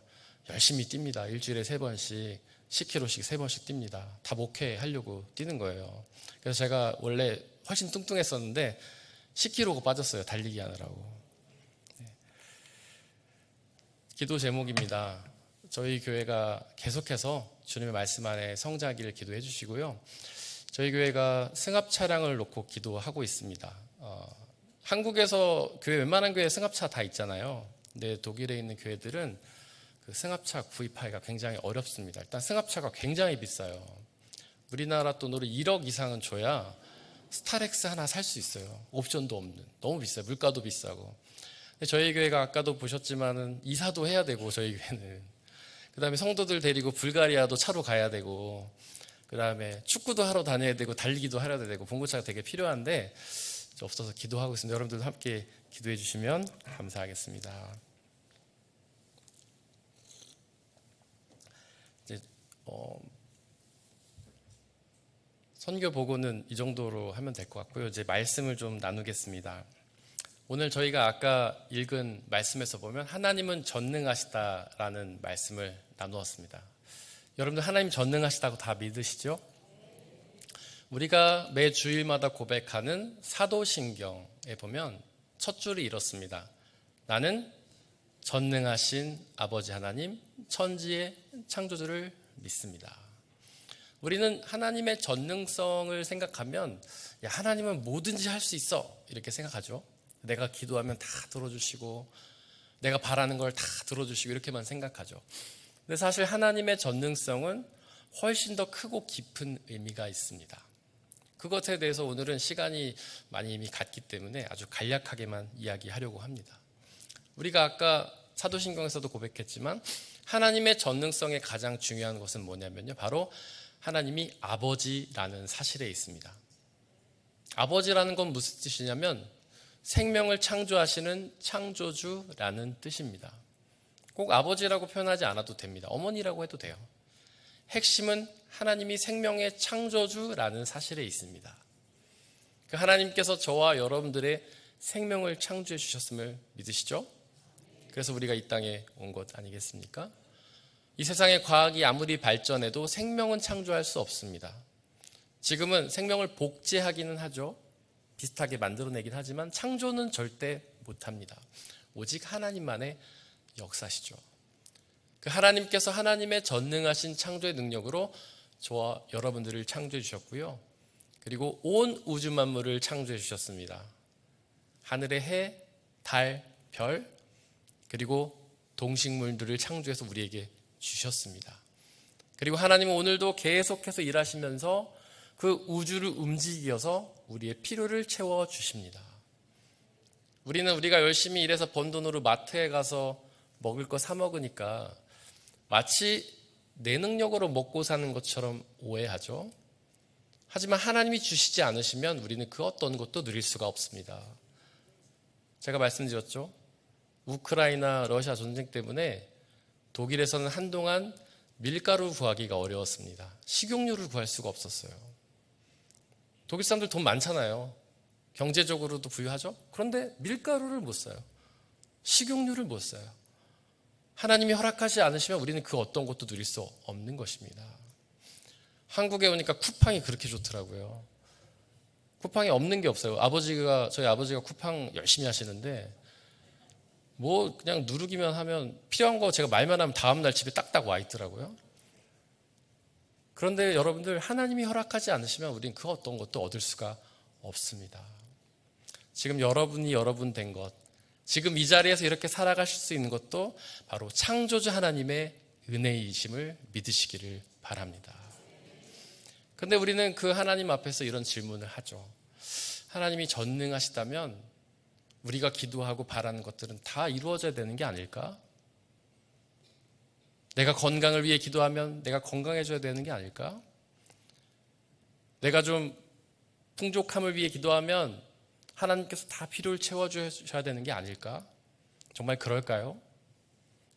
열심히 뜁니다. 일주일에 3번씩 10km씩 3번씩 뜁니다. 다 목회하려고 뛰는 거예요. 그래서 제가 원래 훨씬 뚱뚱했었는데 10kg가 빠졌어요. 달리기 하느라고. 네. 기도 제목입니다. 저희 교회가 계속해서 주님의 말씀 안에 성장하기를 기도해 주시고요. 저희 교회가 승합 차량을 놓고 기도하고 있습니다. 한국에서 교회 웬만한 교회 승합차 다 있잖아요. 근데 독일에 있는 교회들은 그 승합차 구입하기가 굉장히 어렵습니다. 일단 승합차가 굉장히 비싸요. 우리나라 돈으로 1억 이상은 줘야 스타렉스 하나 살 수 있어요. 옵션도 없는. 너무 비싸요. 물가도 비싸고. 근데 저희 교회가 아까도 보셨지만은 이사도 해야 되고 저희 교회는. 그다음에 성도들 데리고 불가리아도 차로 가야 되고 그다음에 축구도 하러 다녀야 되고 달리기도 하려 되고 봉고차가 되게 필요한데 없어서 기도하고 있습니다. 여러분들도 함께 기도해 주시면 감사하겠습니다. 이제 선교 보고는 이 정도로 하면 될 것 같고요. 이제 말씀을 좀 나누겠습니다. 오늘 저희가 아까 읽은 말씀에서 보면 하나님은 전능하시다라는 말씀을 나누었습니다. 여러분들 하나님 전능하시다고 다 믿으시죠? 우리가 매 주일마다 고백하는 사도신경에 보면 첫 줄이 이렇습니다. 나는 전능하신 아버지 하나님, 천지의 창조주를 믿습니다. 우리는 하나님의 전능성을 생각하면 야, 하나님은 뭐든지 할 수 있어 이렇게 생각하죠. 내가 기도하면 다 들어주시고 내가 바라는 걸 다 들어주시고 이렇게만 생각하죠. 근데 사실 하나님의 전능성은 훨씬 더 크고 깊은 의미가 있습니다. 그것에 대해서 오늘은 시간이 많이 이미 갔기 때문에 아주 간략하게만 이야기하려고 합니다. 우리가 아까 사도신경에서도 고백했지만 하나님의 전능성의 가장 중요한 것은 뭐냐면요, 바로 하나님이 아버지라는 사실에 있습니다. 아버지라는 건 무슨 뜻이냐면 생명을 창조하시는 창조주라는 뜻입니다. 꼭 아버지라고 표현하지 않아도 됩니다. 어머니라고 해도 돼요. 핵심은 하나님이 생명의 창조주라는 사실에 있습니다. 그 하나님께서 저와 여러분들의 생명을 창조해 주셨음을 믿으시죠? 그래서 우리가 이 땅에 온 것 아니겠습니까? 이 세상의 과학이 아무리 발전해도 생명은 창조할 수 없습니다. 지금은 생명을 복제하기는 하죠. 비슷하게 만들어내긴 하지만 창조는 절대 못합니다. 오직 하나님만의 역사시죠. 그 하나님께서 하나님의 전능하신 창조의 능력으로 저와 여러분들을 창조해 주셨고요. 그리고 온 우주 만물을 창조해 주셨습니다. 하늘의 해, 달, 별, 그리고 동식물들을 창조해서 우리에게 주셨습니다. 그리고 하나님은 오늘도 계속해서 일하시면서 그 우주를 움직여서 우리의 필요를 채워주십니다. 우리는 우리가 열심히 일해서 번 돈으로 마트에 가서 먹을 거 사 먹으니까 마치 내 능력으로 먹고 사는 것처럼 오해하죠. 하지만 하나님이 주시지 않으시면 우리는 그 어떤 것도 누릴 수가 없습니다. 제가 말씀드렸죠. 우크라이나 러시아 전쟁 때문에 독일에서는 한동안 밀가루 구하기가 어려웠습니다. 식용유를 구할 수가 없었어요. 독일 사람들 돈 많잖아요. 경제적으로도 부유하죠. 그런데 밀가루를 못 사요. 식용유를 못 사요. 하나님이 허락하지 않으시면 우리는 그 어떤 것도 누릴 수 없는 것입니다. 한국에 오니까 쿠팡이 그렇게 좋더라고요. 쿠팡이 없는 게 없어요. 저희 아버지가 쿠팡 열심히 하시는데 뭐 그냥 누르기만 하면 필요한 거 제가 말만 하면 다음날 집에 딱딱 와 있더라고요. 그런데 여러분들, 하나님이 허락하지 않으시면 우리는 그 어떤 것도 얻을 수가 없습니다. 지금 여러분이 여러분 된 것, 지금 이 자리에서 이렇게 살아가실 수 있는 것도 바로 창조주 하나님의 은혜이심을 믿으시기를 바랍니다. 그런데 우리는 그 하나님 앞에서 이런 질문을 하죠. 하나님이 전능하시다면 우리가 기도하고 바라는 것들은 다 이루어져야 되는 게 아닐까? 내가 건강을 위해 기도하면 내가 건강해져야 되는 게 아닐까? 내가 좀 풍족함을 위해 기도하면 하나님께서 다 필요를 채워주셔야 되는 게 아닐까? 정말 그럴까요?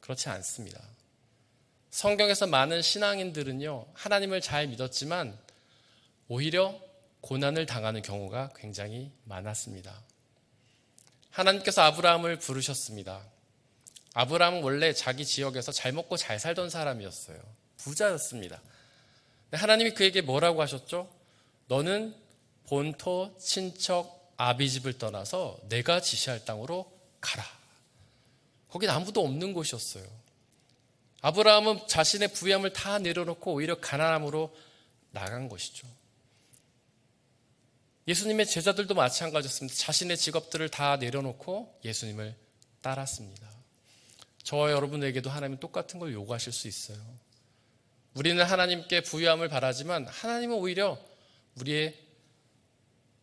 그렇지 않습니다. 성경에서 많은 신앙인들은요, 하나님을 잘 믿었지만 오히려 고난을 당하는 경우가 굉장히 많았습니다. 하나님께서 아브라함을 부르셨습니다. 아브라함은 원래 자기 지역에서 잘 먹고 잘 살던 사람이었어요. 부자였습니다. 하나님이 그에게 뭐라고 하셨죠? 너는 본토, 친척, 아비집을 떠나서 내가 지시할 땅으로 가라. 거긴 아무도 없는 곳이었어요. 아브라함은 자신의 부유함을 다 내려놓고 오히려 가난함으로 나간 것이죠. 예수님의 제자들도 마찬가지였습니다. 자신의 직업들을 다 내려놓고 예수님을 따랐습니다. 저와 여러분에게도 하나님은 똑같은 걸 요구하실 수 있어요. 우리는 하나님께 부유함을 바라지만 하나님은 오히려 우리의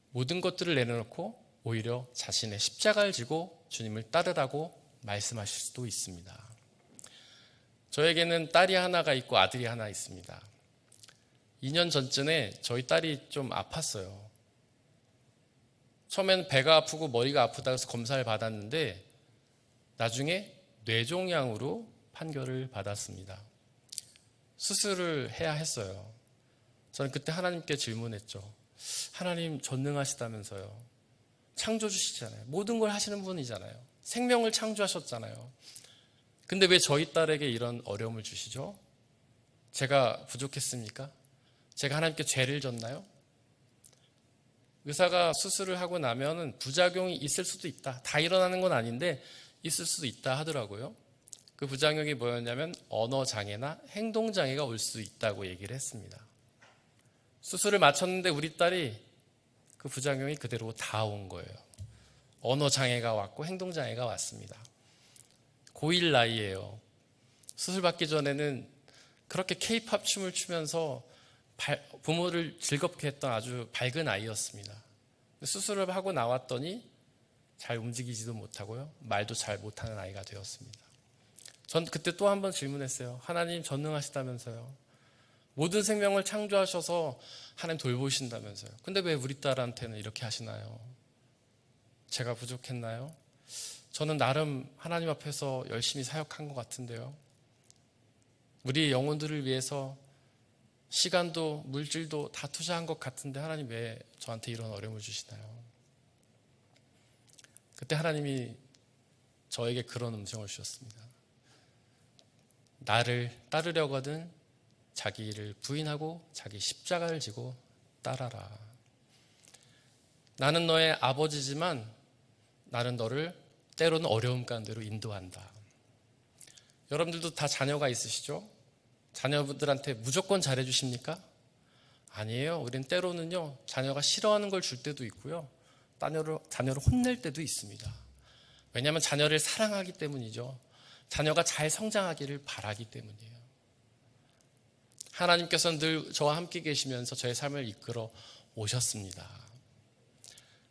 모든 것들을 내려놓고 오히려 자신의 십자가를 지고 주님을 따르라고 말씀하실 수도 있습니다. 저에게는 딸이 하나가 있고 아들이 하나 있습니다. 2년 전쯤에 저희 딸이 좀 아팠어요. 처음에는 배가 아프고 머리가 아프다 해서 검사를 받았는데 나중에 뇌종양으로 판결을 받았습니다. 수술을 해야 했어요. 저는 그때 하나님께 질문했죠. 하나님 전능하시다면서요. 창조주시잖아요. 모든 걸 하시는 분이잖아요. 생명을 창조하셨잖아요. 근데 왜 저희 딸에게 이런 어려움을 주시죠? 제가 부족했습니까? 제가 하나님께 죄를 졌나요? 의사가 수술을 하고 나면은 부작용이 있을 수도 있다. 다 일어나는 건 아닌데 있을 수도 있다 하더라고요. 그 부작용이 뭐였냐면 언어장애나 행동장애가 올 수 있다고 얘기를 했습니다. 수술을 마쳤는데 우리 딸이 그 부작용이 그대로 다 온 거예요. 언어장애가 왔고 행동장애가 왔습니다. 고1 나이예요. 수술 받기 전에는 그렇게 케이팝 춤을 추면서 부모를 즐겁게 했던 아주 밝은 아이였습니다. 수술을 하고 나왔더니 잘 움직이지도 못하고요. 말도 잘 못하는 아이가 되었습니다. 전 그때 또 한 번 질문했어요. 하나님 전능하시다면서요. 모든 생명을 창조하셔서 하나님 돌보신다면서요. 근데 왜 우리 딸한테는 이렇게 하시나요? 제가 부족했나요? 저는 나름 하나님 앞에서 열심히 사역한 것 같은데요. 우리 영혼들을 위해서 시간도 물질도 다 투자한 것 같은데 하나님 왜 저한테 이런 어려움을 주시나요? 그때 하나님이 저에게 그런 음성을 주셨습니다. 나를 따르려거든 자기 일을 부인하고 자기 십자가를 지고 따라라. 나는 너의 아버지지만 나는 너를 때로는 어려움 가운데로 인도한다. 여러분들도 다 자녀가 있으시죠? 자녀분들한테 무조건 잘해주십니까? 아니에요. 우리는 때로는요, 자녀가 싫어하는 걸 줄 때도 있고요, 자녀를 혼낼 때도 있습니다. 왜냐하면 자녀를 사랑하기 때문이죠. 자녀가 잘 성장하기를 바라기 때문이에요. 하나님께서는 늘 저와 함께 계시면서 저의 삶을 이끌어 오셨습니다.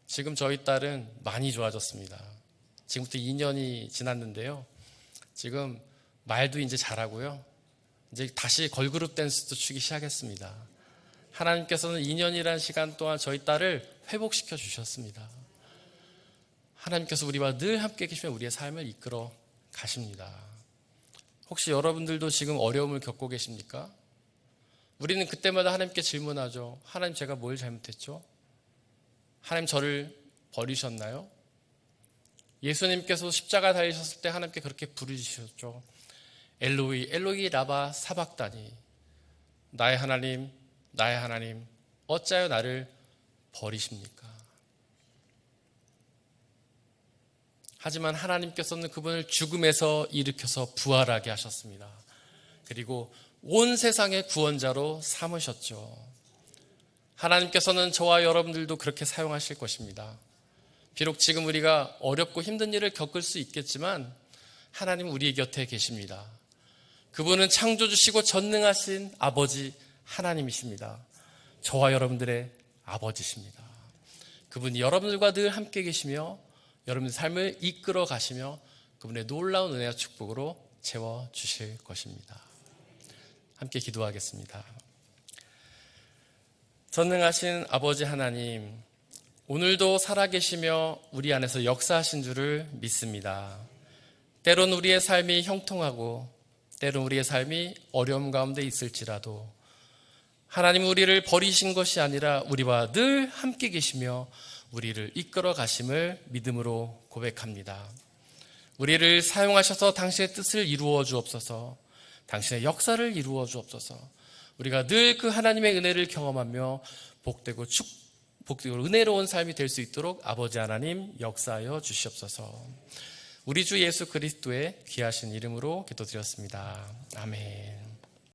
지금 저희 딸은 많이 좋아졌습니다. 지금부터 2년이 지났는데요. 지금 말도 이제 잘하고요. 이제 다시 걸그룹 댄스도 추기 시작했습니다. 하나님께서는 2년이라는 시간 동안 저희 딸을 회복시켜 주셨습니다. 하나님께서 우리와 늘 함께 계시면 우리의 삶을 이끌어 가십니다. 혹시 여러분들도 지금 어려움을 겪고 계십니까? 우리는 그때마다 하나님께 질문하죠. 하나님, 제가 뭘 잘못했죠? 하나님, 저를 버리셨나요? 예수님께서 십자가 달리셨을 때 하나님께 그렇게 부르짖으셨죠. 엘로이 엘로이 라바 사박다니, 나의 하나님 나의 하나님 어찌하여 나를 버리십니까? 하지만 하나님께서는 그분을 죽음에서 일으켜서 부활하게 하셨습니다. 그리고 온 세상의 구원자로 삼으셨죠. 하나님께서는 저와 여러분들도 그렇게 사용하실 것입니다. 비록 지금 우리가 어렵고 힘든 일을 겪을 수 있겠지만 하나님은 우리 곁에 계십니다. 그분은 창조주시고 전능하신 아버지 하나님이십니다. 저와 여러분들의 아버지십니다. 그분이 여러분들과 늘 함께 계시며 여러분의 삶을 이끌어 가시며 그분의 놀라운 은혜와 축복으로 채워주실 것입니다. 함께 기도하겠습니다. 전능하신 아버지 하나님, 오늘도 살아계시며 우리 안에서 역사하신 줄을 믿습니다. 때론 우리의 삶이 형통하고 때론 우리의 삶이 어려움 가운데 있을지라도 하나님, 우리를 버리신 것이 아니라 우리와 늘 함께 계시며 우리를 이끌어 가심을 믿음으로 고백합니다. 우리를 사용하셔서 당신의 뜻을 이루어 주옵소서. 당신의 역사를 이루어 주옵소서. 우리가 늘 그 하나님의 은혜를 경험하며 복되고 은혜로운 삶이 될 수 있도록 아버지 하나님 역사하여 주시옵소서. 우리 주 예수 그리스도의 귀하신 이름으로 기도드렸습니다. 아멘.